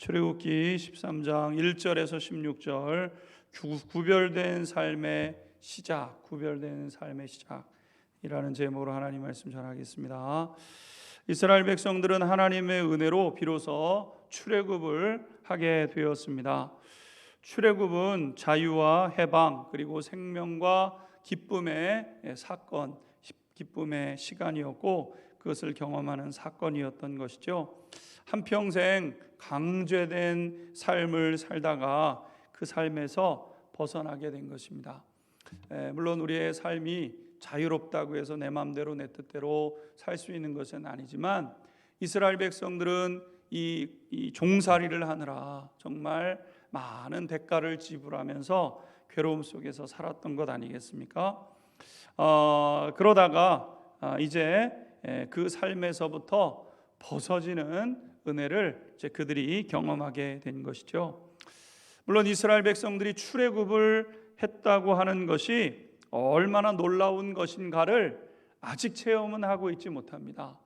출애굽기 13장 1절에서 16절 구별된 삶의 시작, 구별된 삶의 시작이라는 제목으로 하나님 말씀 전하겠습니다. 이스라엘 백성들은 하나님의 은혜로 비로소 출애굽을 하게 되었습니다. 출애굽은 자유와 해방 그리고 생명과 기쁨의 사건, 기쁨의 시간이었고 그것을 경험하는 사건이었던 것이죠. 한평생 강제된 삶을 살다가 그 삶에서 벗어나게 된 것입니다. 물론 우리의 삶이 자유롭다고 해서 내 마음대로 내 뜻대로 살 수 있는 것은 아니지만 이스라엘 백성들은 이 종살이를 하느라 정말 많은 대가를 지불하면서 괴로움 속에서 살았던 것 아니겠습니까? 그러다가 이제 그 삶에서부터 벗어지는 은혜를 이제 그들이 경험하게 된 것이죠. 물론 이스라엘 백성들이 출애굽을 했다고 하는 것이 얼마나 놀라운 것인가를 아직 체험은 하고 있지 못합니다.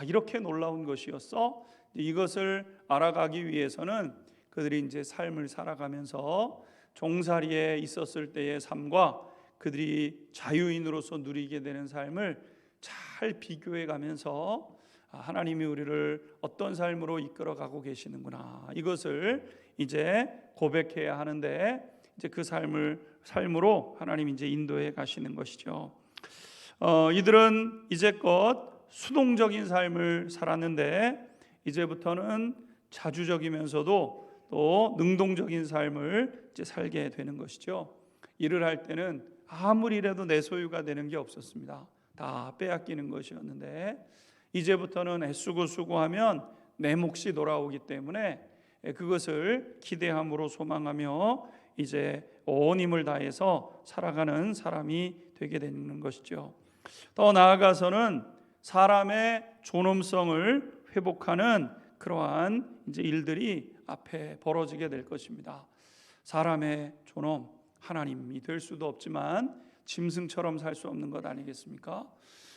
이렇게 놀라운 것이었어? 이것을 알아가기 위해서는 그들이 이제 삶을 살아가면서 종살이에 있었을 때의 삶과 그들이 자유인으로서 누리게 되는 삶을 잘 비교해 가면서 하나님이 우리를 어떤 삶으로 이끌어가고 계시는구나, 이것을 이제 고백해야 하는데 이제 그 삶으로 하나님이 이제 인도해 가시는 것이죠. 이들은 이제껏 수동적인 삶을 살았는데 이제부터는 자주적이면서도 또 능동적인 삶을 이제 살게 되는 것이죠. 일을 할 때는 아무리 이래도 내 소유가 되는 게 없었습니다. 다 빼앗기는 것이었는데 이제부터는 애쓰고 수고하면 내 몫이 돌아오기 때문에 그것을 기대함으로 소망하며 이제 온 힘을 다해서 살아가는 사람이 되게 되는 것이죠. 더 나아가서는 사람의 존엄성을 회복하는 그러한 이제 일들이 앞에 벌어지게 될 것입니다. 사람의 존엄, 하나님이 될 수도 없지만 짐승처럼 살 수 없는 것 아니겠습니까?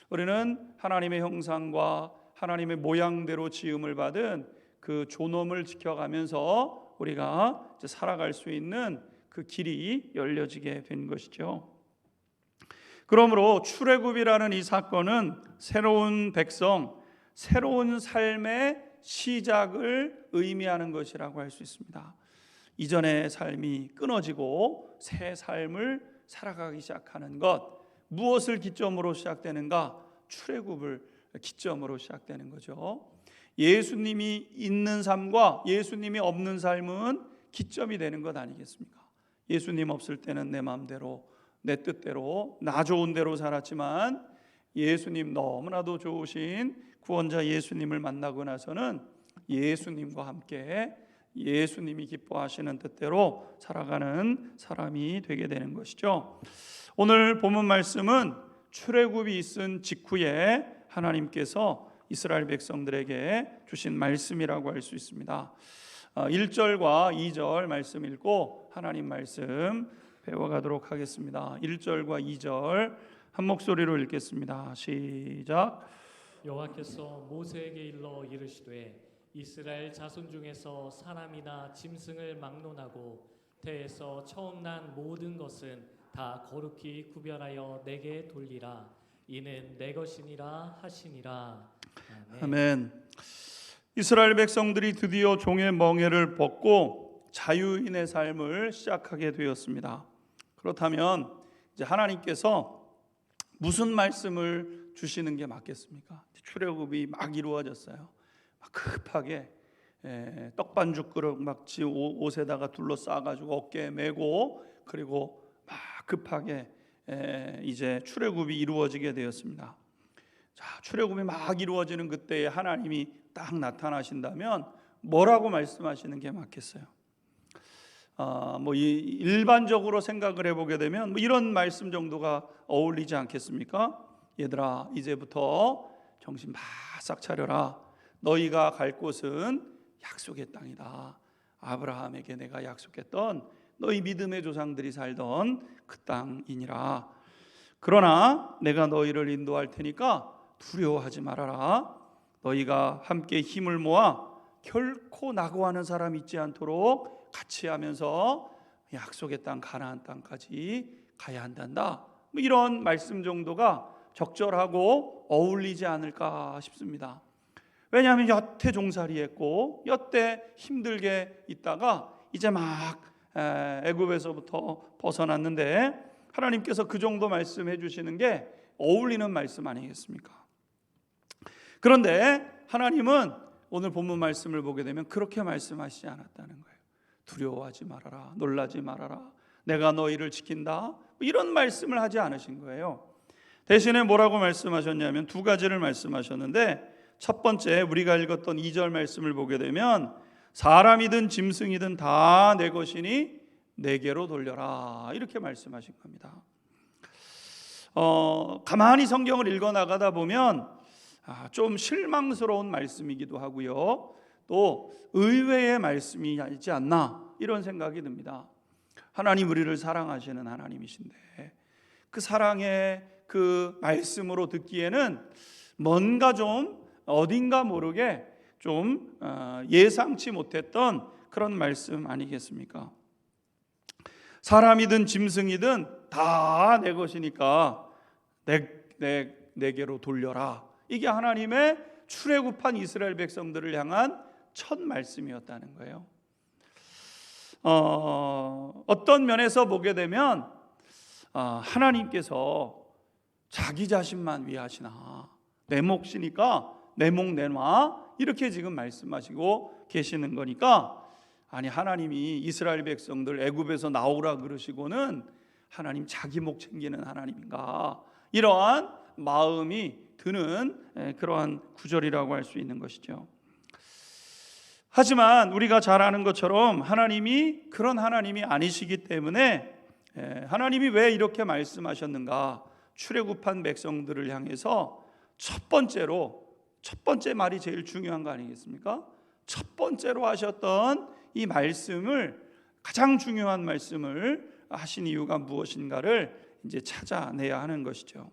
우리는 하나님의 형상과 하나님의 모양대로 지음을 받은 그 존엄을 지켜가면서 우리가 이제 살아갈 수 있는 그 길이 열려지게 된 것이죠. 그러므로 출애굽이라는 이 사건은 새로운 백성, 새로운 삶의 시작을 의미하는 것이라고 할 수 있습니다. 이전의 삶이 끊어지고 새 삶을 살아가기 시작하는 것, 무엇을 기점으로 시작되는가? 출애굽을 기점으로 시작되는 거죠. 예수님이 있는 삶과 예수님이 없는 삶은 기점이 되는 것 아니겠습니까? 예수님 없을 때는 내 마음대로 내 뜻대로 나 좋은 대로 살았지만 예수님, 너무나도 좋으신 구원자 예수님을 만나고 나서는 예수님과 함께 예수님이 기뻐하시는 뜻대로 살아가는 사람이 되게 되는 것이죠. 오늘 본문 말씀은 출애굽이 있은 직후에 하나님께서 이스라엘 백성들에게 주신 말씀이라고 할 수 있습니다. 1절과 2절 말씀 읽고 하나님 말씀 배워가도록 하겠습니다. 1절과 2절 한 목소리로 읽겠습니다. 시작. 여호와께서 모세에게 일러 이르시되 이스라엘 자손 중에서 사람이나 짐승을 막론하고 태에서 처음 난 모든 것은 다 거룩히 구별하여 내게 돌리라. 이는 내 것이니라 하시니라. 아멘. 이스라엘 백성들이 드디어 종의 멍에를 벗고 자유인의 삶을 시작하게 되었습니다. 그렇다면 이제 하나님께서 무슨 말씀을 주시는 게 맞겠습니까? 출애굽이 막 이루어졌어요. 막 급하게 떡반죽 그릇 막 지 옷에다가 둘러싸가지고 어깨에 메고 그리고 막 급하게 이제 출애굽이 이루어지게 되었습니다. 자, 출애굽이 막 이루어지는 그때에 하나님이 딱 나타나신다면 뭐라고 말씀하시는 게 맞겠어요? 일반적으로 생각을 해보게 되면 이런 말씀 정도가 어울리지 않겠습니까? 얘들아, 이제부터 정신 바싹 차려라. 너희가 갈 곳은 약속의 땅이다. 아브라함에게 내가 약속했던 너희 믿음의 조상들이 살던 그 땅이니라. 그러나 내가 너희를 인도할 테니까 두려워하지 말아라. 너희가 함께 힘을 모아 결코 낙오하는 사람 있지 않도록 같이 하면서 약속의 땅 가나안 땅까지 가야 한단다. 이런 말씀 정도가 적절하고 어울리지 않을까 싶습니다. 왜냐하면 여태 종살이했고 여태 힘들게 있다가 이제 막 애굽에서부터 벗어났는데 하나님께서 그 정도 말씀해 주시는 게 어울리는 말씀 아니겠습니까? 그런데 하나님은 오늘 본문 말씀을 보게 되면 그렇게 말씀하시지 않았다는 거예요. 두려워하지 말아라, 놀라지 말아라, 내가 너희를 지킨다, 이런 말씀을 하지 않으신 거예요. 대신에 뭐라고 말씀하셨냐면 두 가지를 말씀하셨는데, 첫 번째 우리가 읽었던 2절 말씀을 보게 되면 사람이든 짐승이든 다 내 것이니 내게로 돌려라, 이렇게 말씀하신 겁니다. 가만히 성경을 읽어 나가다 보면 좀 실망스러운 말씀이기도 하고요, 또 의외의 말씀이지 않나 이런 생각이 듭니다. 하나님 우리를 사랑하시는 하나님이신데 그 사랑의 그 말씀으로 듣기에는 뭔가 좀 어딘가 모르게 좀 예상치 못했던 그런 말씀 아니겠습니까? 사람이든 짐승이든 다 내 것이니까 내게로 돌려라. 이게 하나님의 출애굽한 이스라엘 백성들을 향한 첫 말씀이었다는 거예요. 어떤 면에서 보게 되면 하나님께서 자기 자신만 위하시나, 내 몫이니까 내 목 내놔, 이렇게 지금 말씀하시고 계시는 거니까, 아니 하나님이 이스라엘 백성들 애굽에서 나오라 그러시고는 하나님 자기 목 챙기는 하나님인가, 이러한 마음이 드는 그러한 구절이라고 할 수 있는 것이죠. 하지만 우리가 잘 아는 것처럼 하나님이 그런 하나님이 아니시기 때문에 하나님이 왜 이렇게 말씀하셨는가, 출애굽한 백성들을 향해서 첫 번째 말이 제일 중요한 거 아니겠습니까? 첫 번째로 하셨던 이 말씀을, 가장 중요한 말씀을 하신 이유가 무엇인가를 이제 찾아내야 하는 것이죠.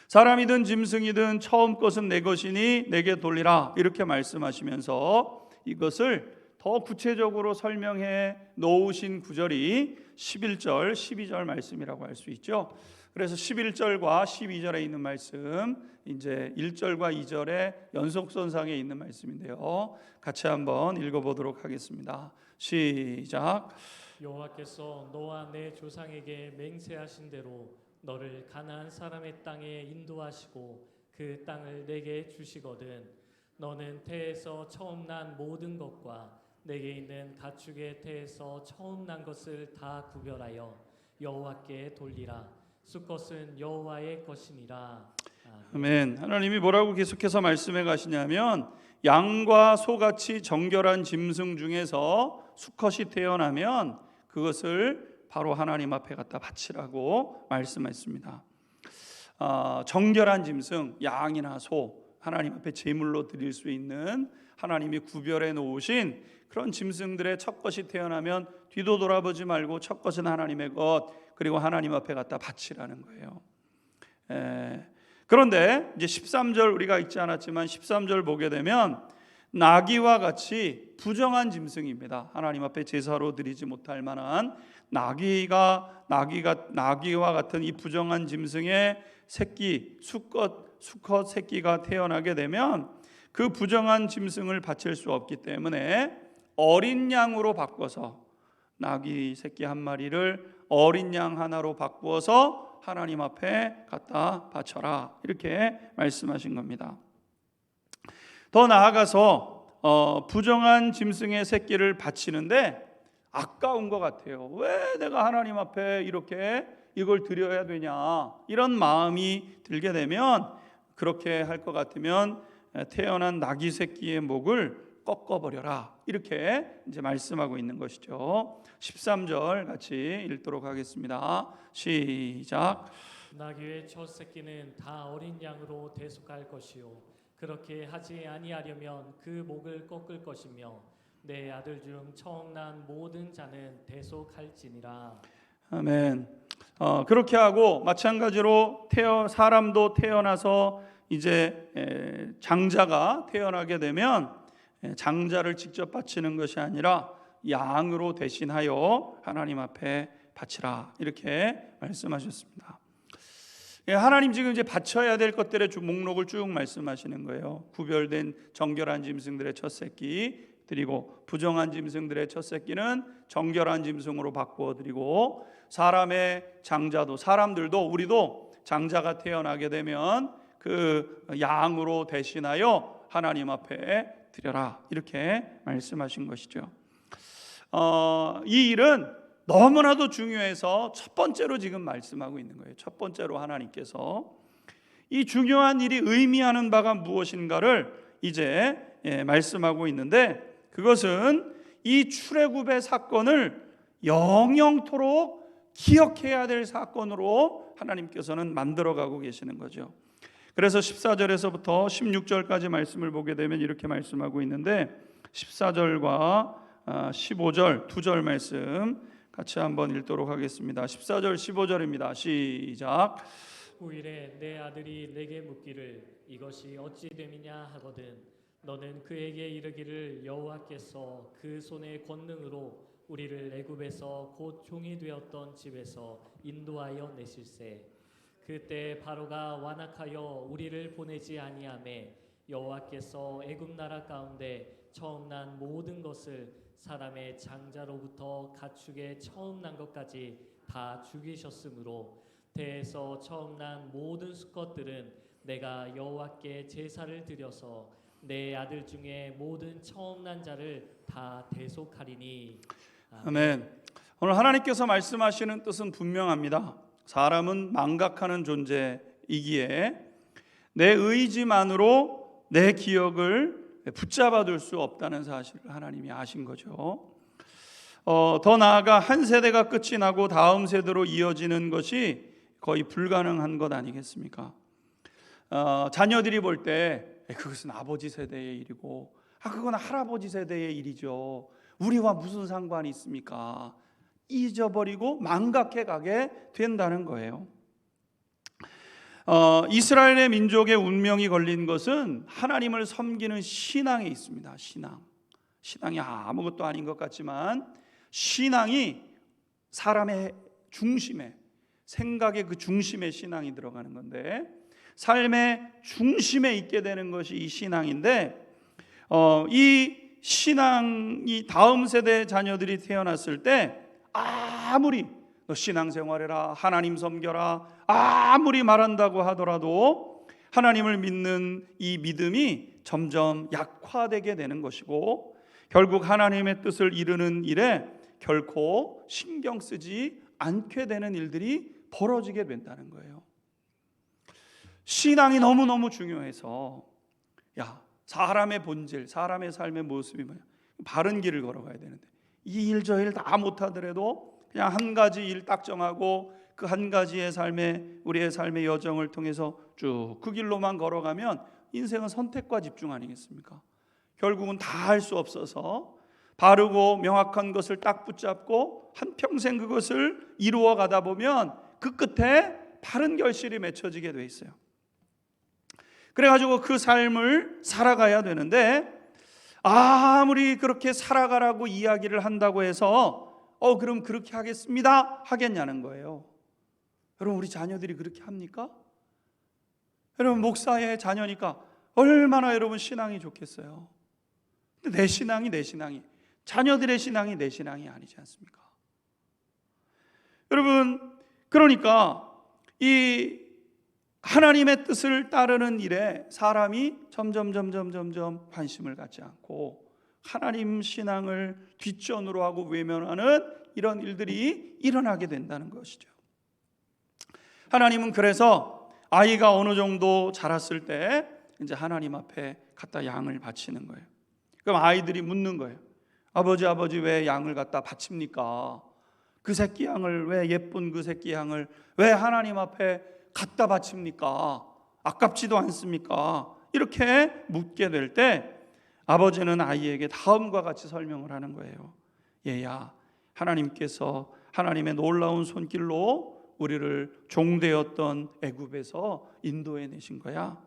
사람이든 짐승이든 처음 것은 내 것이니 내게 돌리라, 이렇게 말씀하시면서 이것을 더 구체적으로 설명해 놓으신 구절이 11절, 12절 말씀이라고 할 수 있죠. 그래서 11절과 12절에 있는 말씀, 이제 1절과 2절의 연속선상에 있는 말씀인데요, 같이 한번 읽어보도록 하겠습니다. 시작. 여호와께서 너와 내 조상에게 맹세하신 대로 너를 가나안 사람의 땅에 인도하시고 그 땅을 내게 주시거든 너는 태에서 처음 난 모든 것과 내게 있는 가축의 태에서 처음 난 것을 다 구별하여 여호와께 돌리라. 수컷은 여호와의 것이니라. 아멘. 하나님이 뭐라고 계속해서 말씀해 가시냐면, 양과 소같이 정결한 짐승 중에서 수컷이 태어나면 그것을 바로 하나님 앞에 갖다 바치라고 말씀했습니다. 정결한 짐승, 양이나 소, 하나님 앞에 제물로 드릴 수 있는 하나님이 구별해 놓으신 그런 짐승들의 첫것이 태어나면 뒤도 돌아보지 말고 첫것은 하나님의 것, 그리고 하나님 앞에 갖다 바치라는 거예요. 그런데 이제 13절 우리가 읽지 않았지만 13절 보게 되면 나귀와 같이 부정한 짐승입니다. 하나님 앞에 제사로 드리지 못할 만한 나귀와 같은 이 부정한 짐승의 새끼, 수컷 새끼가 태어나게 되면 그 부정한 짐승을 바칠 수 없기 때문에 어린 양으로 바꿔서, 나귀 새끼 한 마리를 어린 양 하나로 바꾸어서 하나님 앞에 갖다 바쳐라, 이렇게 말씀하신 겁니다. 더 나아가서 부정한 짐승의 새끼를 바치는데 아까운 것 같아요. 왜 내가 하나님 앞에 이렇게 이걸 드려야 되냐, 이런 마음이 들게 되면, 그렇게 할 것 같으면 태어난 나귀 새끼의 목을 꺾어버려라, 이렇게 이제 말씀하고 있는 것이죠. 13절 같이 읽도록 하겠습니다. 시작. 나귀의 첫 새끼는 다 어린 양으로 대속할 것이요 그렇게 하지 아니하려면 그 목을 꺾을 것이며 내 아들 중 처음 난 모든 자는 대속할지니라. 아멘. 그렇게 하고 마찬가지로 사람도 태어나서 이제 장자가 태어나게 되면 장자를 직접 바치는 것이 아니라 양으로 대신하여 하나님 앞에 바치라, 이렇게 말씀하셨습니다. 하나님 지금 이제 바쳐야 될 것들의 목록을 쭉 말씀하시는 거예요. 구별된 정결한 짐승들의 첫 새끼 드리고, 부정한 짐승들의 첫 새끼는 정결한 짐승으로 바꾸어 드리고, 사람의 장자도, 사람들도, 우리도 장자가 태어나게 되면 그 양으로 대신하여 하나님 앞에 드려라, 이렇게 말씀하신 것이죠. 이 일은 너무나도 중요해서 첫 번째로 지금 말씀하고 있는 거예요. 첫 번째로 하나님께서 이 중요한 일이 의미하는 바가 무엇인가를 이제 말씀하고 있는데, 그것은 이 출애굽의 사건을 영영토록 기억해야 될 사건으로 하나님께서는 만들어가고 계시는 거죠. 그래서 14절에서부터 16절까지 말씀을 보게 되면 이렇게 말씀하고 있는데, 14절과 15절 두 절 말씀 같이 한번 읽도록 하겠습니다. 14절 15절입니다. 시작. 후일에 내 아들이 내게 묻기를 이것이 어찌 됨이냐 하거든 너는 그에게 이르기를 여호와께서 그 손의 권능으로 우리를 애굽에서 곧 종이 되었던 집에서 인도하여 내실세. 그때 바로가 완악하여 우리를 보내지 아니하매 여호와께서 애굽 나라 가운데 처음 난 모든 것을 사람의 장자로부터 가축의 처음 난 것까지 다 죽이셨으므로 태에서 처음 난 모든 수컷들은 내가 여호와께 제사를 드려서 내 아들 중에 모든 처음 난 자를 다 대속하리니. 아멘. 오늘 하나님께서 말씀하시는 뜻은 분명합니다. 사람은 망각하는 존재이기에 내 의지만으로 내 기억을 붙잡아둘 수 없다는 사실을 하나님이 아신 거죠. 더 나아가 한 세대가 끝이 나고 다음 세대로 이어지는 것이 거의 불가능한 것 아니겠습니까? 자녀들이 볼 때 그것은 아버지 세대의 일이고, 그건 할아버지 세대의 일이죠, 우리와 무슨 상관이 있습니까? 잊어버리고 망각해 가게 된다는 거예요. 이스라엘의 민족의 운명이 걸린 것은 하나님을 섬기는 신앙에 있습니다. 신앙이 아무것도 아닌 것 같지만 신앙이 사람의 중심에, 생각의 그 중심에 신앙이 들어가는 건데, 삶의 중심에 있게 되는 것이 이 신앙인데, 이 신앙이 다음 세대 자녀들이 태어났을 때 아무리 너 신앙생활해라, 하나님 섬겨라, 아무리 말한다고 하더라도 하나님을 믿는 이 믿음이 점점 약화되게 되는 것이고, 결국 하나님의 뜻을 이루는 일에 결코 신경 쓰지 않게 되는 일들이 벌어지게 된다는 거예요. 신앙이 너무너무 중요해서, 사람의 본질, 사람의 삶의 모습이 뭐냐, 바른 길을 걸어가야 되는데 이 일 저 일 다 못하더라도 그냥 한 가지 일 딱 정하고 그 한 가지의 삶의, 우리의 삶의 여정을 통해서 쭉 그 길로만 걸어가면 인생은 선택과 집중 아니겠습니까? 결국은 다 할 수 없어서 바르고 명확한 것을 딱 붙잡고 한평생 그것을 이루어 가다 보면 그 끝에 바른 결실이 맺혀지게 돼 있어요. 그래가지고 그 삶을 살아가야 되는데, 아무리 그렇게 살아가라고 이야기를 한다고 해서 그럼 그렇게 하겠습니다 하겠냐는 거예요. 여러분, 우리 자녀들이 그렇게 합니까? 여러분, 목사의 자녀니까 얼마나 여러분 신앙이 좋겠어요. 근데 내 신앙이 자녀들의 신앙이 내 신앙이 아니지 않습니까? 여러분, 그러니까 이 하나님의 뜻을 따르는 일에 사람이 점점 관심을 갖지 않고 하나님 신앙을 뒷전으로 하고 외면하는 이런 일들이 일어나게 된다는 것이죠. 하나님은 그래서 아이가 어느 정도 자랐을 때 이제 하나님 앞에 갖다 양을 바치는 거예요. 그럼 아이들이 묻는 거예요. 아버지 왜 양을 갖다 바칩니까? 그 새끼 양을 왜, 예쁜 그 새끼 양을 왜 하나님 앞에 갖다 바칩니까? 아깝지도 않습니까? 이렇게 묻게 될 때 아버지는 아이에게 다음과 같이 설명을 하는 거예요. 얘야, 하나님께서 하나님의 놀라운 손길로 우리를 종되었던 애굽에서 인도해 내신 거야.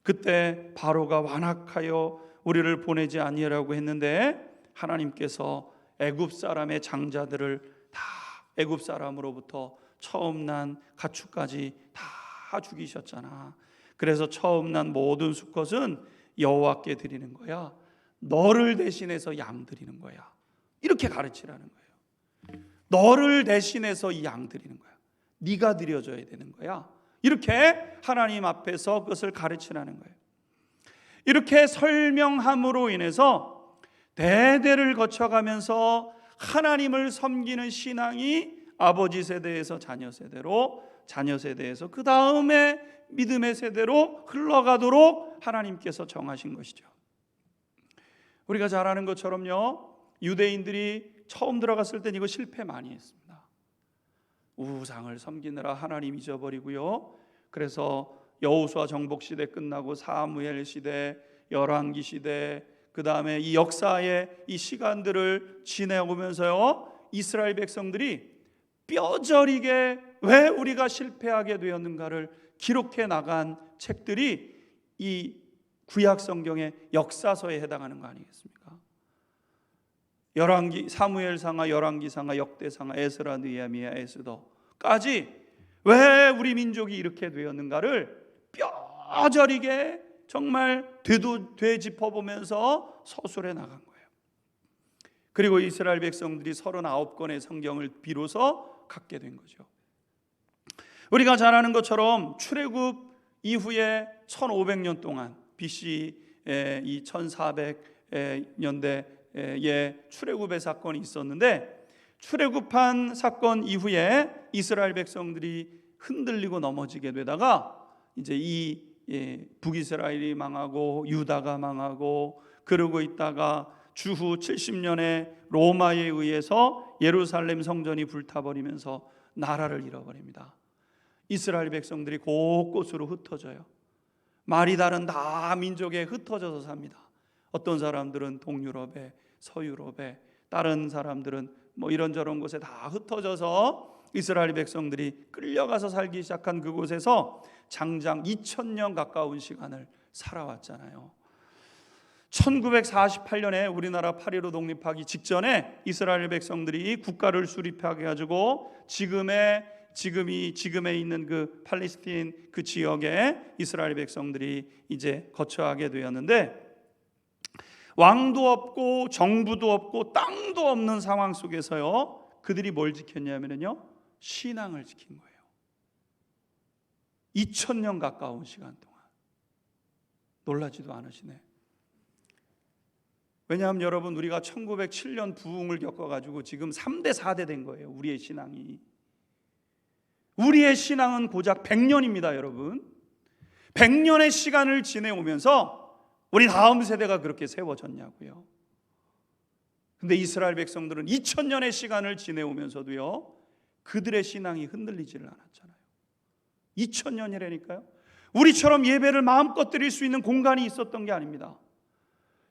그때 바로가 완악하여 우리를 보내지 아니하라고 했는데 하나님께서 애굽 사람의 장자들을 다 애굽 사람으로부터 처음 난 가축까지 다 죽이셨잖아. 그래서 처음 난 모든 수컷은 여호와께 드리는 거야. 너를 대신해서 양 드리는 거야. 이렇게 가르치라는 거예요. 너를 대신해서 이 양 드리는 거야. 네가 드려줘야 되는 거야. 이렇게 하나님 앞에서 그것을 가르치라는 거예요. 이렇게 설명함으로 인해서 대대를 거쳐가면서 하나님을 섬기는 신앙이 아버지 세대에서 자녀 세대로, 자녀 세대에서 그 다음에 믿음의 세대로 흘러가도록 하나님께서 정하신 것이죠. 우리가 잘 아는 것처럼요, 유대인들이 처음 들어갔을 땐 이거 실패 많이 했습니다. 우상을 섬기느라 하나님 잊어버리고요. 그래서 여호수아 정복 시대 끝나고 사무엘 시대, 열왕기 시대, 그 다음에 이 역사의 이 시간들을 지내오면서요, 이스라엘 백성들이 뼈저리게 왜 우리가 실패하게 되었는가를 기록해 나간 책들이 이 구약 성경의 역사서에 해당하는 거 아니겠습니까? 열왕기, 사무엘상하, 열왕기상하, 역대상하, 에스라, 느헤미야, 에스더까지 왜 우리 민족이 이렇게 되었는가를 뼈저리게 정말 되짚어보면서 서술해 나간 거예요. 그리고 이스라엘 백성들이 39권의 성경을 비로소 갖게 된 거죠. 우리가 잘 아는 것처럼 출애굽 이후에 1500년 동안 BC 이 1400년대에 출애굽의 사건이 있었는데, 출애굽한 사건 이후에 이스라엘 백성들이 흔들리고 넘어지게 되다가 이제 이 북이스라엘이 망하고 유다가 망하고 그러고 있다가 주후 70년에 로마에 의해서 예루살렘 성전이 불타버리면서 나라를 잃어버립니다. 이스라엘 백성들이 곳곳으로 흩어져요. 말이 다른 다 민족에 흩어져서 삽니다. 어떤 사람들은 동유럽에, 서유럽에, 다른 사람들은 뭐 이런저런 곳에 다 흩어져서 이스라엘 백성들이 끌려가서 살기 시작한 그곳에서 장장 2000년 가까운 시간을 살아왔잖아요. 1948년에 우리나라 8.15 독립하기 직전에 이스라엘 백성들이 국가를 수립하게 가지고 지금에 있는 그 팔레스틴 그 지역에 이스라엘 백성들이 이제 거처하게 되었는데, 왕도 없고 정부도 없고 땅도 없는 상황 속에서요, 그들이 뭘 지켰냐면요, 신앙을 지킨 거예요. 2000년 가까운 시간 동안. 놀라지도 않으시네. 왜냐하면 여러분, 우리가 1907년 부흥을 겪어가지고 지금 3대 4대 된 거예요. 우리의 신앙이. 우리의 신앙은 고작 100년입니다 여러분. 100년의 시간을 지내오면서 우리 다음 세대가 그렇게 세워졌냐고요. 근데 이스라엘 백성들은 2000년의 시간을 지내오면서도요, 그들의 신앙이 흔들리지를 않았잖아요. 2000년이라니까요. 우리처럼 예배를 마음껏 드릴 수 있는 공간이 있었던 게 아닙니다.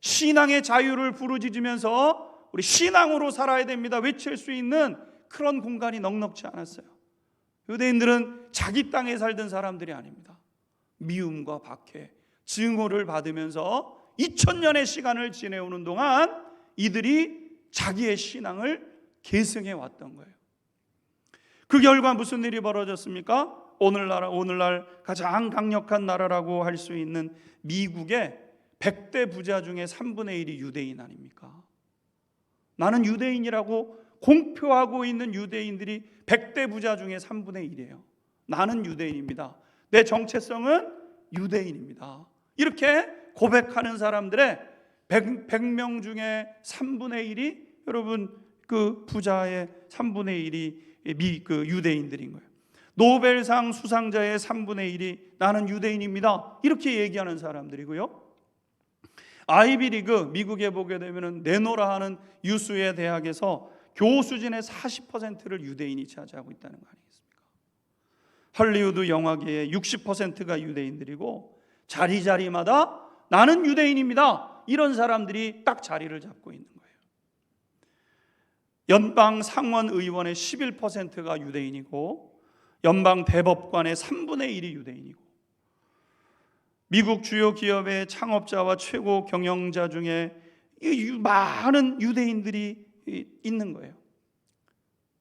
신앙의 자유를 부르짖으면서 우리 신앙으로 살아야 됩니다 외칠 수 있는 그런 공간이 넉넉지 않았어요. 유대인들은 자기 땅에 살던 사람들이 아닙니다. 미움과 박해, 증오를 받으면서 2000년의 시간을 지내오는 동안 이들이 자기의 신앙을 계승해 왔던 거예요. 그 결과 무슨 일이 벌어졌습니까? 오늘날 가장 강력한 나라라고 할 수 있는 미국의 100대 부자 중에 3분의 1이 유대인 아닙니까? 나는 유대인이라고 공표하고 있는 유대인들이 100대 부자 중에 3분의 1이에요. 나는 유대인입니다. 내 정체성은 유대인입니다. 이렇게 고백하는 사람들의 100명 중에 3분의 1이 여러분 그 부자의 3분의 1이 그 유대인들인 거예요. 노벨상 수상자의 3분의 1이 나는 유대인입니다. 이렇게 얘기하는 사람들이고요. 아이비리그 미국에 보게 되면은 내노라 하는 유수의 대학에서 교수진의 40%를 유대인이 차지하고 있다는 거 아니겠습니까? 헐리우드 영화계의 60%가 유대인들이고 자리자리마다 나는 유대인입니다. 이런 사람들이 딱 자리를 잡고 있는 거예요. 연방 상원 의원의 11%가 유대인이고 연방 대법관의 3분의 1이 유대인이고 미국 주요 기업의 창업자와 최고 경영자 중에 많은 유대인들이 있는 거예요.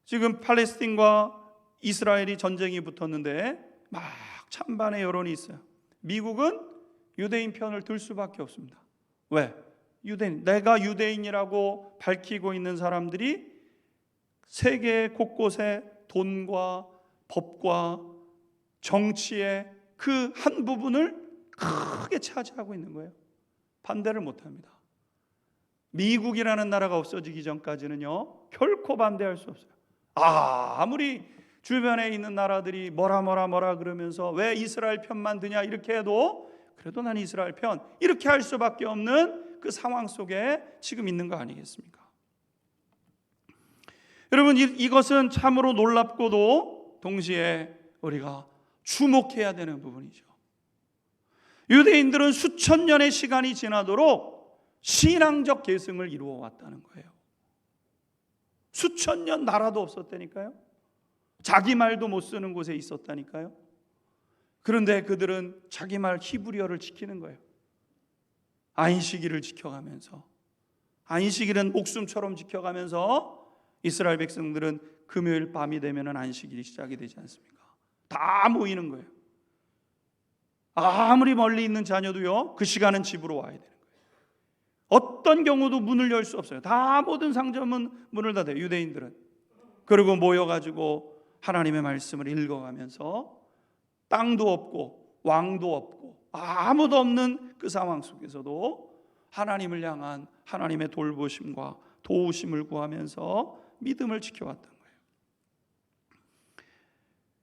지금 팔레스틴과 이스라엘이 전쟁이 붙었는데 막 찬반의 여론이 있어요. 미국은 유대인 편을 들 수밖에 없습니다. 왜? 유대인, 내가 유대인이라고 밝히고 있는 사람들이 세계 곳곳에 돈과 법과 정치의 그 한 부분을 크게 차지하고 있는 거예요. 반대를 못합니다. 미국이라는 나라가 없어지기 전까지는요, 결코 반대할 수 없어요. 아무리 주변에 있는 나라들이 뭐라 그러면서 왜 이스라엘 편만 드냐 이렇게 해도 그래도 난 이스라엘 편, 이렇게 할 수밖에 없는 그 상황 속에 지금 있는 거 아니겠습니까? 여러분, 이것은 참으로 놀랍고도 동시에 우리가 주목해야 되는 부분이죠. 유대인들은 수천 년의 시간이 지나도록 신앙적 계승을 이루어 왔다는 거예요. 수천 년 나라도 없었다니까요. 자기 말도 못 쓰는 곳에 있었다니까요. 그런데 그들은 자기 말 히브리어를 지키는 거예요. 안식일을 지켜가면서, 안식일은 목숨처럼 지켜가면서 이스라엘 백성들은 금요일 밤이 되면 안식일이 시작이 되지 않습니까? 다 모이는 거예요. 아무리 멀리 있는 자녀도요, 그 시간은 집으로 와야 되는 거예요. 어떤 경우도 문을 열 수 없어요. 다 모든 상점은 문을 닫아요, 유대인들은. 그리고 모여가지고 하나님의 말씀을 읽어가면서 땅도 없고 왕도 없고 아무도 없는 그 상황 속에서도 하나님을 향한 하나님의 돌보심과 도우심을 구하면서 믿음을 지켜왔던 거예요.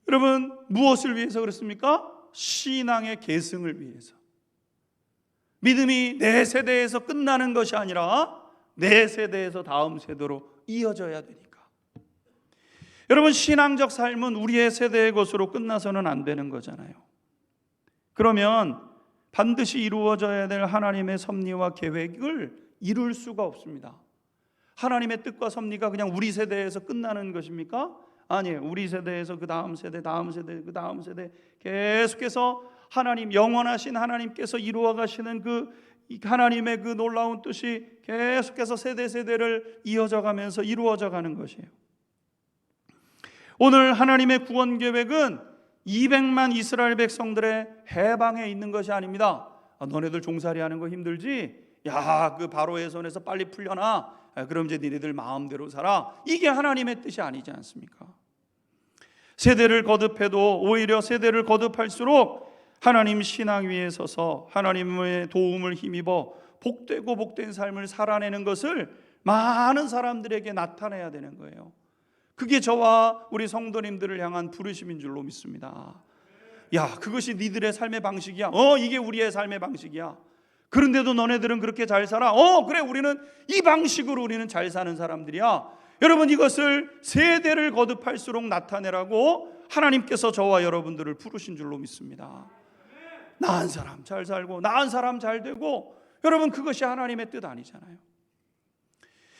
여러분, 무엇을 위해서 그렇습니까? 신앙의 계승을 위해서. 믿음이 내 세대에서 끝나는 것이 아니라 내 세대에서 다음 세대로 이어져야 되니까. 여러분, 신앙적 삶은 우리의 세대의 것으로 끝나서는 안 되는 거잖아요. 그러면 반드시 이루어져야 될 하나님의 섭리와 계획을 이룰 수가 없습니다. 하나님의 뜻과 섭리가 그냥 우리 세대에서 끝나는 것입니까? 아니에요. 우리 세대에서 그 다음 세대, 다음 세대, 그 다음 세대 계속해서 하나님, 영원하신 하나님께서 이루어 가시는 그 하나님의 그 놀라운 뜻이 계속해서 세대를 이어져 가면서 이루어져 가는 것이에요. 오늘 하나님의 구원 계획은 200만 이스라엘 백성들의 해방에 있는 것이 아닙니다. 너네들 종살이 하는 거 힘들지? 야, 그 바로의 손에서 빨리 풀려나? 그럼 이제 니네들 마음대로 살아. 이게 하나님의 뜻이 아니지 않습니까? 세대를 거듭해도 오히려 세대를 거듭할수록 하나님 신앙 위에 서서 하나님의 도움을 힘입어 복되고 복된 삶을 살아내는 것을 많은 사람들에게 나타내야 되는 거예요. 그게 저와 우리 성도님들을 향한 부르심인 줄로 믿습니다. 야, 그것이 니들의 삶의 방식이야. 이게 우리의 삶의 방식이야. 그런데도 너네들은 그렇게 잘 살아. 그래, 우리는 이 방식으로 우리는 잘 사는 사람들이야. 여러분, 이것을 세대를 거듭할수록 나타내라고 하나님께서 저와 여러분들을 부르신 줄로 믿습니다. 나은 사람 잘 살고 나은 사람 잘 되고, 여러분, 그것이 하나님의 뜻 아니잖아요.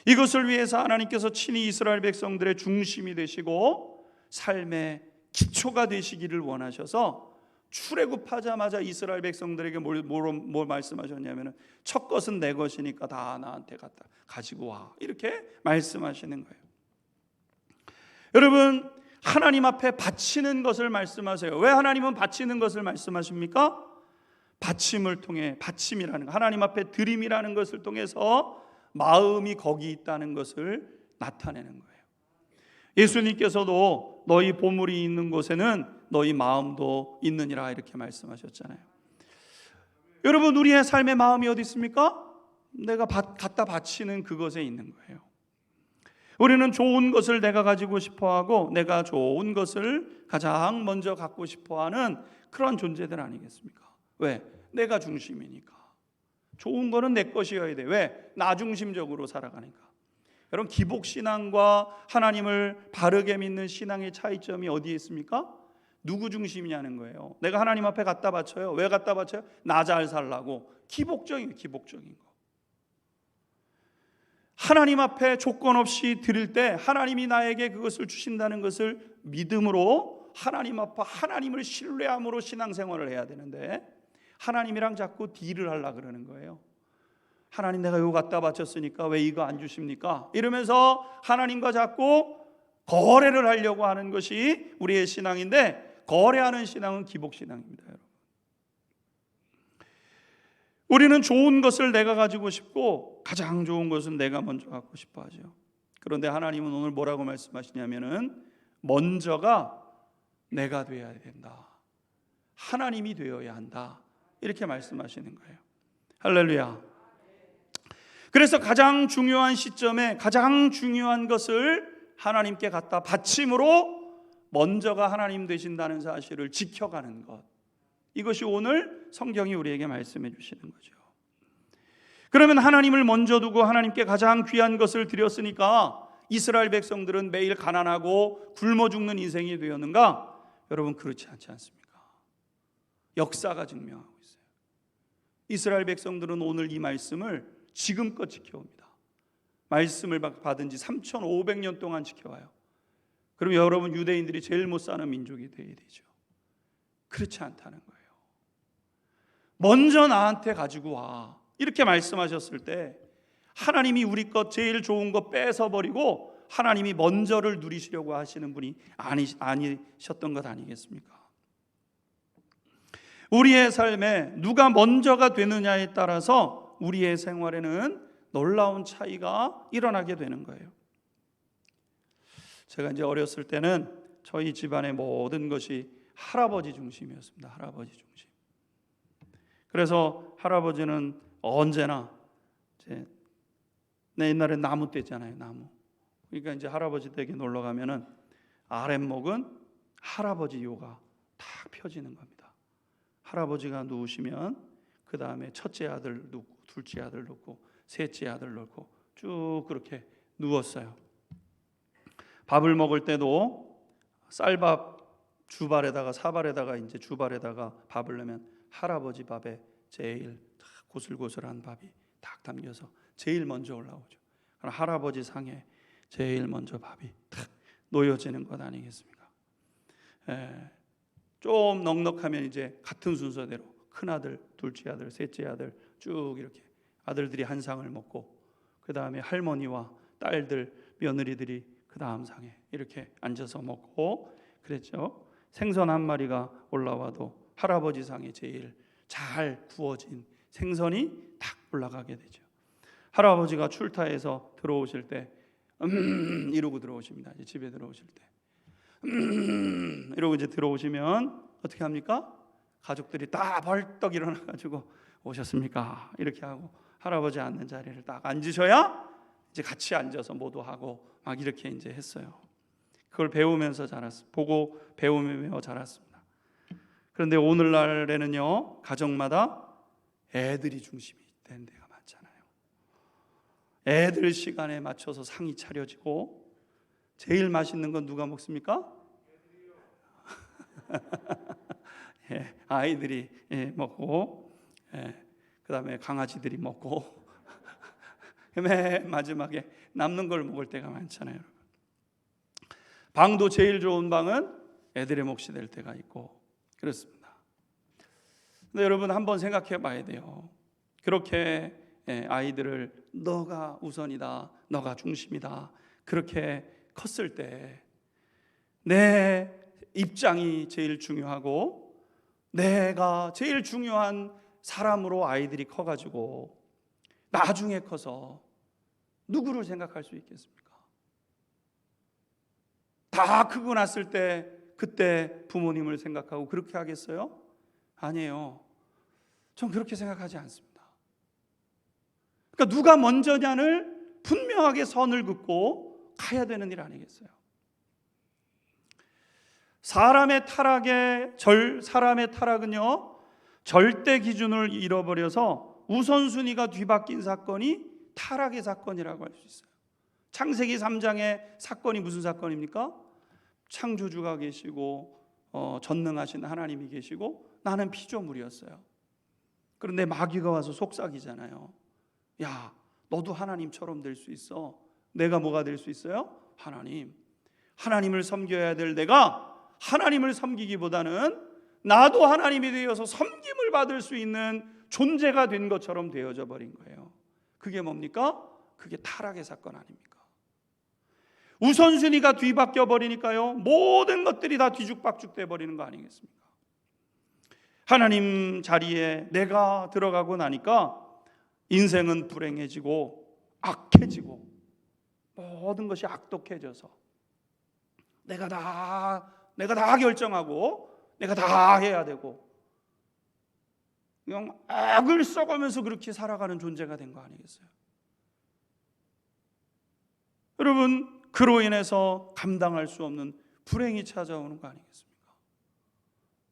이것을 위해서 하나님께서 친히 이스라엘 백성들의 중심이 되시고 삶의 기초가 되시기를 원하셔서 출애굽하자마자 이스라엘 백성들에게 뭘 말씀하셨냐면, 첫 것은 내 것이니까 다 나한테 갖다 가지고 와, 이렇게 말씀하시는 거예요. 여러분, 하나님 앞에 바치는 것을 말씀하세요. 왜 하나님은 바치는 것을 말씀하십니까? 바침을 통해, 바침이라는 거, 하나님 앞에 드림이라는 것을 통해서 마음이 거기 있다는 것을 나타내는 거예요. 예수님께서도 너희 보물이 있는 곳에는 너희 마음도 있느니라, 이렇게 말씀하셨잖아요. 여러분, 우리의 삶의 마음이 어디 있습니까? 내가 갖다 바치는 그것에 있는 거예요. 우리는 좋은 것을 내가 가지고 싶어하고 내가 좋은 것을 가장 먼저 갖고 싶어하는 그런 존재들 아니겠습니까? 왜? 내가 중심이니까. 좋은 거는 내 것이어야 돼. 왜? 나 중심적으로 살아가니까. 여러분, 기복신앙과 하나님을 바르게 믿는 신앙의 차이점이 어디에 있습니까? 누구 중심이냐는 거예요. 내가 하나님 앞에 갖다 바쳐요. 왜 갖다 바쳐요? 나 잘 살라고. 기복적인 거. 하나님 앞에 조건 없이 드릴 때 하나님이 나에게 그것을 주신다는 것을 믿음으로 하나님 앞에 하나님을 신뢰함으로 신앙생활을 해야 되는데, 하나님이랑 자꾸 딜을 하려고 그러는 거예요. 하나님, 내가 이거 갖다 바쳤으니까 왜 이거 안 주십니까? 이러면서 하나님과 자꾸 거래를 하려고 하는 것이 우리의 신앙인데, 거래하는 신앙은 기복신앙입니다. 여러분, 우리는 좋은 것을 내가 가지고 싶고 가장 좋은 것은 내가 먼저 갖고 싶어 하죠. 그런데 하나님은 오늘 뭐라고 말씀하시냐면은 먼저가 내가 되어야 된다, 하나님이 되어야 한다, 이렇게 말씀하시는 거예요. 할렐루야. 그래서 가장 중요한 시점에 가장 중요한 것을 하나님께 갖다 바침으로 먼저가 하나님 되신다는 사실을 지켜가는 것, 이것이 오늘 성경이 우리에게 말씀해 주시는 거죠. 그러면 하나님을 먼저 두고 하나님께 가장 귀한 것을 드렸으니까 이스라엘 백성들은 매일 가난하고 굶어 죽는 인생이 되었는가? 여러분, 그렇지 않지 않습니까? 역사가 증명하고 있어요. 이스라엘 백성들은 오늘 이 말씀을 지금껏 지켜옵니다. 말씀을 받은 지 3,500년 동안 지켜와요. 그럼 여러분, 유대인들이 제일 못 사는 민족이 되어야 되죠. 그렇지 않다는 거예요. 먼저 나한테 가지고 와, 이렇게 말씀하셨을 때 하나님이 우리 것 제일 좋은 거 뺏어버리고 하나님이 먼저를 누리시려고 하시는 분이 아니셨던 것 아니겠습니까? 우리의 삶에 누가 먼저가 되느냐에 따라서 우리의 생활에는 놀라운 차이가 일어나게 되는 거예요. 제가 이제 어렸을 때는 저희 집안의 모든 것이 할아버지 중심이었습니다. 할아버지 중심. 그래서 할아버지는 언제나 내 옛날에 나무 뗐잖아요, 나무. 그러니까 이제 할아버지 댁에 놀러 가면은 아랫목은 할아버지 요가 탁 펴지는 겁니다. 할아버지가 누우시면 그 다음에 첫째 아들 눕고, 둘째 아들 눕고, 셋째 아들 눕고 쭉 그렇게 누웠어요. 밥을 먹을 때도 쌀밥 주발에다가, 사발에다가, 이제 주발에다가 밥을 넣으면 할아버지 밥에 제일 고슬고슬한 밥이 딱 담겨서 제일 먼저 올라오죠. 그럼 할아버지 상에 제일 먼저 밥이 딱 놓여지는 것 아니겠습니까? 좀 넉넉하면 이제 같은 순서대로 큰아들, 둘째 아들, 셋째 아들 쭉 이렇게 아들들이 한 상을 먹고, 그 다음에 할머니와 딸들, 며느리들이 그 다음 상에 이렇게 앉아서 먹고 그랬죠. 생선 한 마리가 올라와도 할아버지 상에 제일 잘 구워진 생선이 딱 올라가게 되죠. 할아버지가 출타해서 들어오실 때 이러고 들어오십니다. 이제 집에 들어오실 때 이러고 이제 들어오시면 어떻게 합니까? 가족들이 다 벌떡 일어나가지고 오셨습니까? 이렇게 하고 할아버지 앉는 자리를 딱 앉으셔야 이제 같이 앉아서 모두 하고 막 이렇게 이제 했어요. 그걸 배우면서 자랐습니다. 보고 배우며 자랐습니다. 그런데 오늘날에는요, 가정마다 애들이 중심이 되는 데가 많잖아요. 애들 시간에 맞춰서 상이 차려지고, 제일 맛있는 건 누가 먹습니까? 예, 아이들이 먹고, 그 다음에 강아지들이 먹고, 맨 마지막에 남는 걸 먹을 때가 많잖아요. 방도 제일 좋은 방은 애들의 몫이 될 때가 있고 그렇습니다. 근데 여러분, 한번 생각해 봐야 돼요. 그렇게 아이들을 너가 우선이다, 너가 중심이다, 그렇게 컸을 때 내 입장이 제일 중요하고 내가 제일 중요한 사람으로 아이들이 커가지고 나중에 커서 누구를 생각할 수 있겠습니까? 다 크고 났을 때 그때 부모님을 생각하고 그렇게 하겠어요? 아니에요. 전 그렇게 생각하지 않습니다. 그러니까 누가 먼저냐를 분명하게 선을 긋고 가야 되는 일 아니겠어요? 사람의 타락은요, 절대 기준을 잃어버려서 우선순위가 뒤바뀐 사건이 타락의 사건이라고 할 수 있어요. 창세기 3장의 사건이 무슨 사건입니까? 창조주가 계시고 전능하신 하나님이 계시고 나는 피조물이었어요. 그런데 마귀가 와서 속삭이잖아요. 야, 너도 하나님처럼 될 수 있어. 내가 뭐가 될 수 있어요? 하나님을 섬겨야 될 내가 하나님을 섬기기보다는 나도 하나님이 되어서 섬김을 받을 수 있는 존재가 된 것처럼 되어져 버린 거예요. 그게 뭡니까? 그게 타락의 사건 아닙니까? 우선순위가 뒤바뀌어 버리니까요, 모든 것들이 다 뒤죽박죽 돼 버리는 거 아니겠습니까? 하나님 자리에 내가 들어가고 나니까 인생은 불행해지고 악해지고 모든 것이 악독해져서 내가 다 결정하고 내가 다 해야 되고 그냥 악을 써가면서 그렇게 살아가는 존재가 된 거 아니겠어요? 여러분, 그로 인해서 감당할 수 없는 불행이 찾아오는 거 아니겠습니까?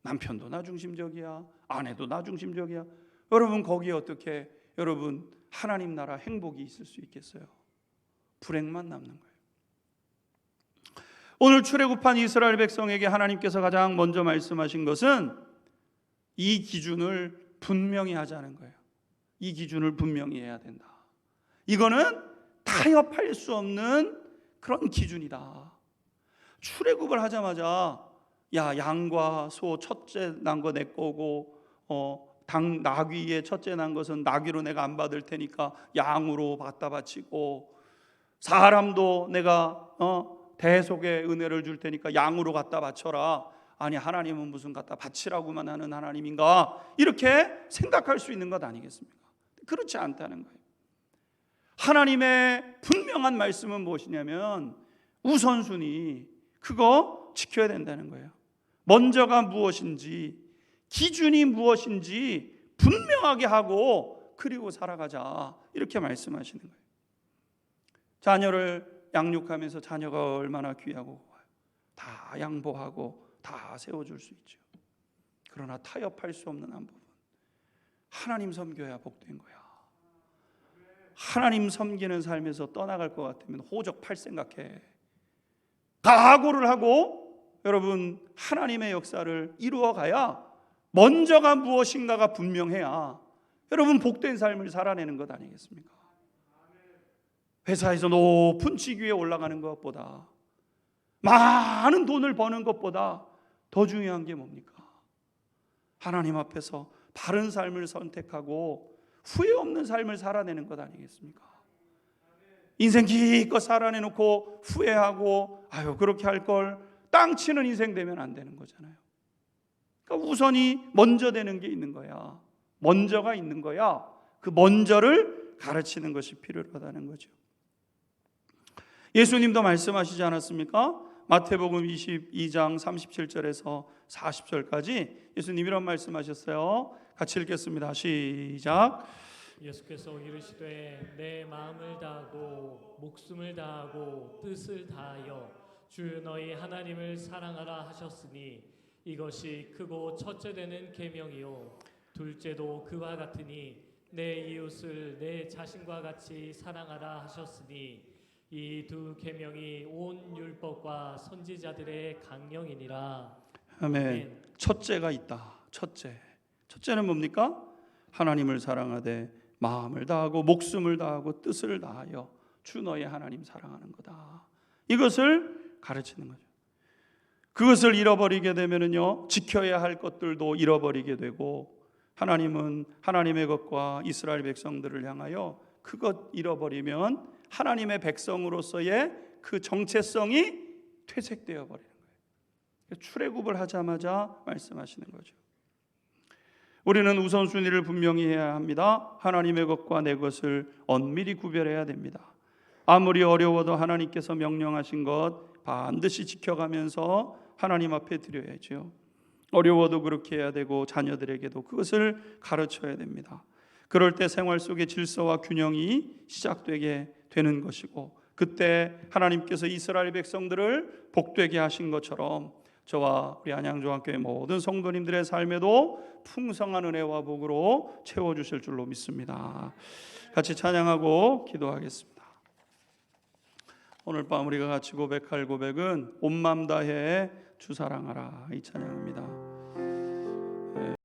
남편도 나 중심적이야, 아내도 나 중심적이야. 여러분, 거기에 어떻게 여러분 하나님 나라 행복이 있을 수 있겠어요? 불행만 남는 거예요. 오늘 출애굽한 이스라엘 백성에게 하나님께서 가장 먼저 말씀하신 것은 이 기준을 분명히 하자는 거예요. 이 기준을 분명히 해야 된다. 이거는 타협할 수 없는 그런 기준이다. 출애굽을 하자마자 야, 양과 소 첫째 난 거 내 거고 나귀의 첫째 난 것은 나귀로 내가 안 받을 테니까 양으로 갖다 바치고, 사람도 내가 대속의 은혜를 줄 테니까 양으로 갖다 바쳐라. 아니, 하나님은 무슨 갖다 바치라고만 하는 하나님인가? 이렇게 생각할 수 있는 것 아니겠습니까? 그렇지 않다는 거예요. 하나님의 분명한 말씀은 무엇이냐면 우선순위, 그거 지켜야 된다는 거예요. 먼저가 무엇인지, 기준이 무엇인지 분명하게 하고 그리고 살아가자, 이렇게 말씀하시는 거예요. 자녀를 양육하면서 자녀가 얼마나 귀하고 고마워요. 다 양보하고 다 세워줄 수 있죠. 그러나 타협할 수 없는 한 부분, 하나님 섬겨야 복된 거야. 하나님 섬기는 삶에서 떠나갈 것 같으면 호적팔 생각해. 각오를 하고 여러분 하나님의 역사를 이루어가야, 먼저가 무엇인가가 분명해야 여러분 복된 삶을 살아내는 것 아니겠습니까? 회사에서 높은 직위에 올라가는 것보다, 많은 돈을 버는 것보다 더 중요한 게 뭡니까? 하나님 앞에서 바른 삶을 선택하고 후회 없는 삶을 살아내는 것 아니겠습니까? 인생 기껏 살아내놓고 후회하고 아유 그렇게 할 걸 땅 치는 인생 되면 안 되는 거잖아요. 그러니까 우선이 먼저 되는 게 있는 거야. 먼저가 있는 거야. 그 먼저를 가르치는 것이 필요하다는 거죠. 예수님도 말씀하시지 않았습니까? 마태복음 22장 37절에서 40절까지 예수님 이런 말씀하셨어요. 같이 읽겠습니다. 시작. 예수께서 이르시되 내 마음을 다하고 목숨을 다하고 뜻을 다하여 주 너희 하나님을 사랑하라 하셨으니 이것이 크고 첫째 되는 계명이요 둘째도 그와 같으니 내 이웃을 내 자신과 같이 사랑하라 하셨으니 이 두 계명이 온 율법과 선지자들의 강령이니라. 아멘. 첫째가 있다. 첫째는 뭡니까? 하나님을 사랑하되 마음을 다하고 목숨을 다하고 뜻을 다하여 주 너의 하나님 사랑하는 거다. 이것을 가르치는 거죠. 그것을 잃어버리게 되면은요, 지켜야 할 것들도 잃어버리게 되고, 하나님은 하나님의 것과 이스라엘 백성들을 향하여 그것 잃어버리면 하나님의 백성으로서의 그 정체성이 퇴색되어 버리는 거예요. 출애굽을 하자마자 말씀하시는 거죠. 우리는 우선순위를 분명히 해야 합니다. 하나님의 것과 내 것을 엄밀히 구별해야 됩니다. 아무리 어려워도 하나님께서 명령하신 것 반드시 지켜가면서 하나님 앞에 드려야죠. 어려워도 그렇게 해야 되고 자녀들에게도 그것을 가르쳐야 됩니다. 그럴 때 생활 속의 질서와 균형이 시작되게 되는 것이고, 그때 하나님께서 이스라엘 백성들을 복되게 하신 것처럼 저와 우리 안양조합교회 모든 성도님들의 삶에도 풍성한 은혜와 복으로 채워주실 줄로 믿습니다. 같이 찬양하고 기도하겠습니다. 오늘 밤 우리가 같이 고백할 고백은 온 맘 다해 주 사랑하라, 이 찬양입니다.